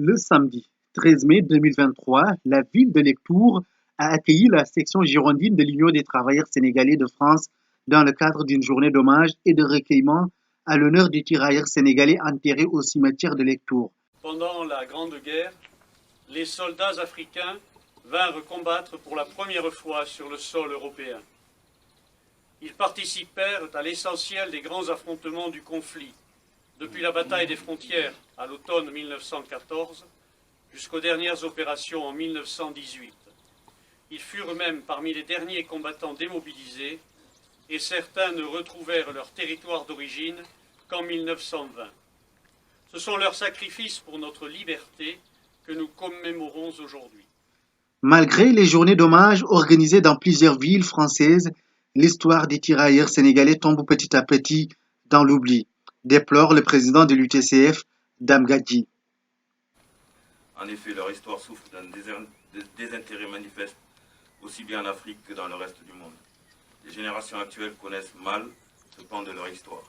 Le samedi 13 mai 2023, la ville de Lectoure a accueilli la section girondine de l'Union des travailleurs sénégalais de France dans le cadre d'une journée d'hommage et de recueillement à l'honneur des tirailleurs sénégalais enterrés au cimetière de Lectoure. Pendant la Grande Guerre, les soldats africains vinrent combattre pour la première fois sur le sol européen. Ils participèrent à l'essentiel des grands affrontements du conflit, depuis la bataille des frontières à l'automne 1914 jusqu'aux dernières opérations en 1918. Ils furent même parmi les derniers combattants démobilisés et certains ne retrouvèrent leur territoire d'origine qu'en 1920. Ce sont leurs sacrifices pour notre liberté que nous commémorons aujourd'hui. Malgré les journées d'hommage organisées dans plusieurs villes françaises, l'histoire des tirailleurs sénégalais tombe petit à petit dans l'oubli, déplore le président de l'UTCF, Dame Gadji. En effet, leur histoire souffre d'un désintérêt manifeste, aussi bien en Afrique que dans le reste du monde. Les générations actuelles connaissent mal ce pan de leur histoire,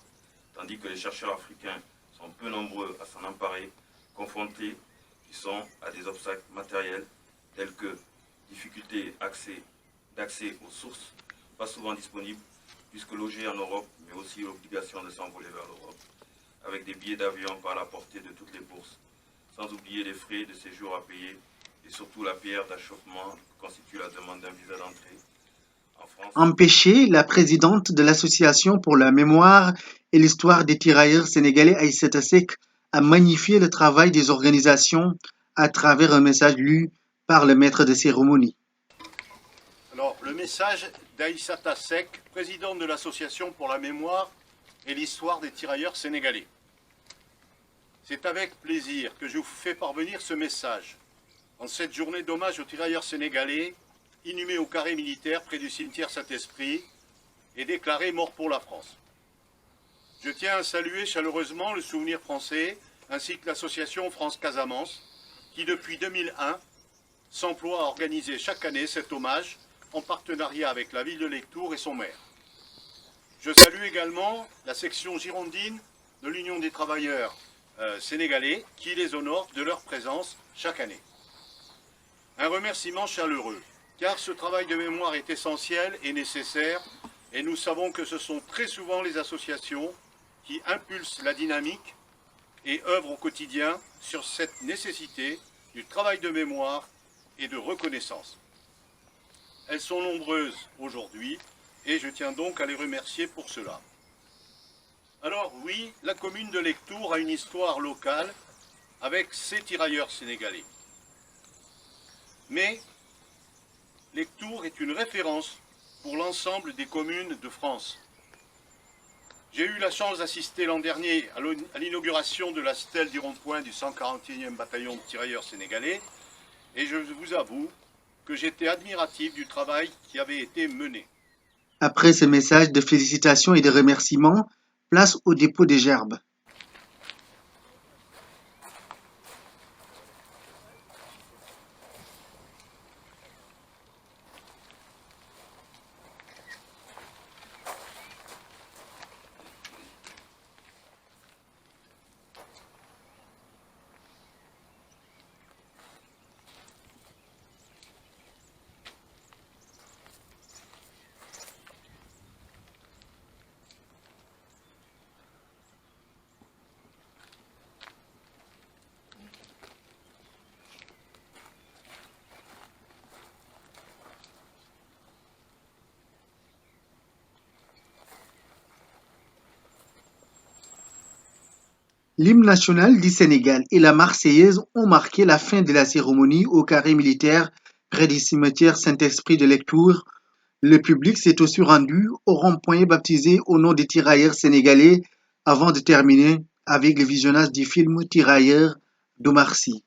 tandis que les chercheurs africains sont peu nombreux à s'en emparer, confrontés qui sont à des obstacles matériels tels que difficultés d'accès aux sources, pas souvent disponibles, puisque logés en Europe, mais aussi l'obligation de s'envoler vers l'Europe, avec des billets d'avion pas à la portée de toutes les bourses, sans oublier les frais de séjour à payer et surtout la pierre d'achoppement que constitue la demande d'un visa d'entrée. En France, Empêcher, la présidente de l'Association pour la mémoire et l'histoire des tirailleurs sénégalais, Aïssata Seck, a magnifié le travail des organisations à travers un message lu par le maître de cérémonie. Alors, le message d'Aïssata Seck, présidente de l'Association pour la mémoire et l'histoire des tirailleurs sénégalais. C'est avec plaisir que je vous fais parvenir ce message en cette journée d'hommage aux tirailleurs sénégalais inhumés au carré militaire près du cimetière Saint-Esprit et déclarés morts pour la France. Je tiens à saluer chaleureusement le Souvenir français ainsi que l'association France-Casamance qui, depuis 2001, s'emploie à organiser chaque année cet hommage en partenariat avec la ville de Lectoure et son maire. Je salue également la section girondine de l'Union des travailleurs sénégalais qui les honore de leur présence chaque année. Un remerciement chaleureux, car ce travail de mémoire est essentiel et nécessaire, et nous savons que ce sont très souvent les associations qui impulsent la dynamique et œuvrent au quotidien sur cette nécessité du travail de mémoire et de reconnaissance. Elles sont nombreuses aujourd'hui et je tiens donc à les remercier pour cela. Alors oui, la commune de Lectoure a une histoire locale avec ses tirailleurs sénégalais. Mais Lectoure est une référence pour l'ensemble des communes de France. J'ai eu la chance d'assister l'an dernier à l'inauguration de la stèle du rond-point du 141e bataillon de tirailleurs sénégalais et je vous avoue que j'étais admiratif du travail qui avait été mené. Après ce message de félicitations et de remerciements, place au dépôt des gerbes. L'hymne national du Sénégal et la Marseillaise ont marqué la fin de la cérémonie au carré militaire près du cimetière Saint-Esprit de Lectoure. Le public s'est aussi rendu au rond-point baptisé au nom des tirailleurs sénégalais avant de terminer avec le visionnage du film Tirailleurs d'Omar Sy.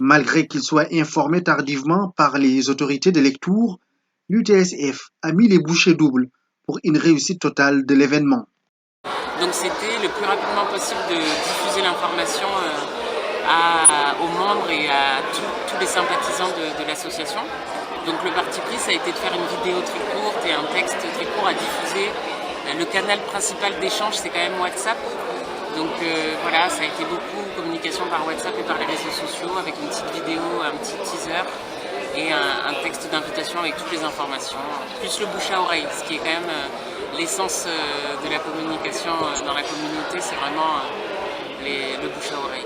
Malgré qu'il soit informé tardivement par les autorités de lecture, l'UTSF a mis les bouchées doubles pour une réussite totale de l'événement. Donc c'était le plus rapidement possible de diffuser l'information aux membres et à tous les sympathisants de l'association. Donc le parti pris, ça a été de faire une vidéo très courte et un texte très court à diffuser. Le canal principal d'échange, c'est quand même WhatsApp. Donc voilà, ça a été beaucoup de communication par WhatsApp et par les réseaux sociaux avec une petite vidéo, un petit teaser et un texte d'invitation avec toutes les informations, plus le bouche à oreille, ce qui est quand même l'essence de la communication dans la communauté, c'est vraiment le bouche à oreille.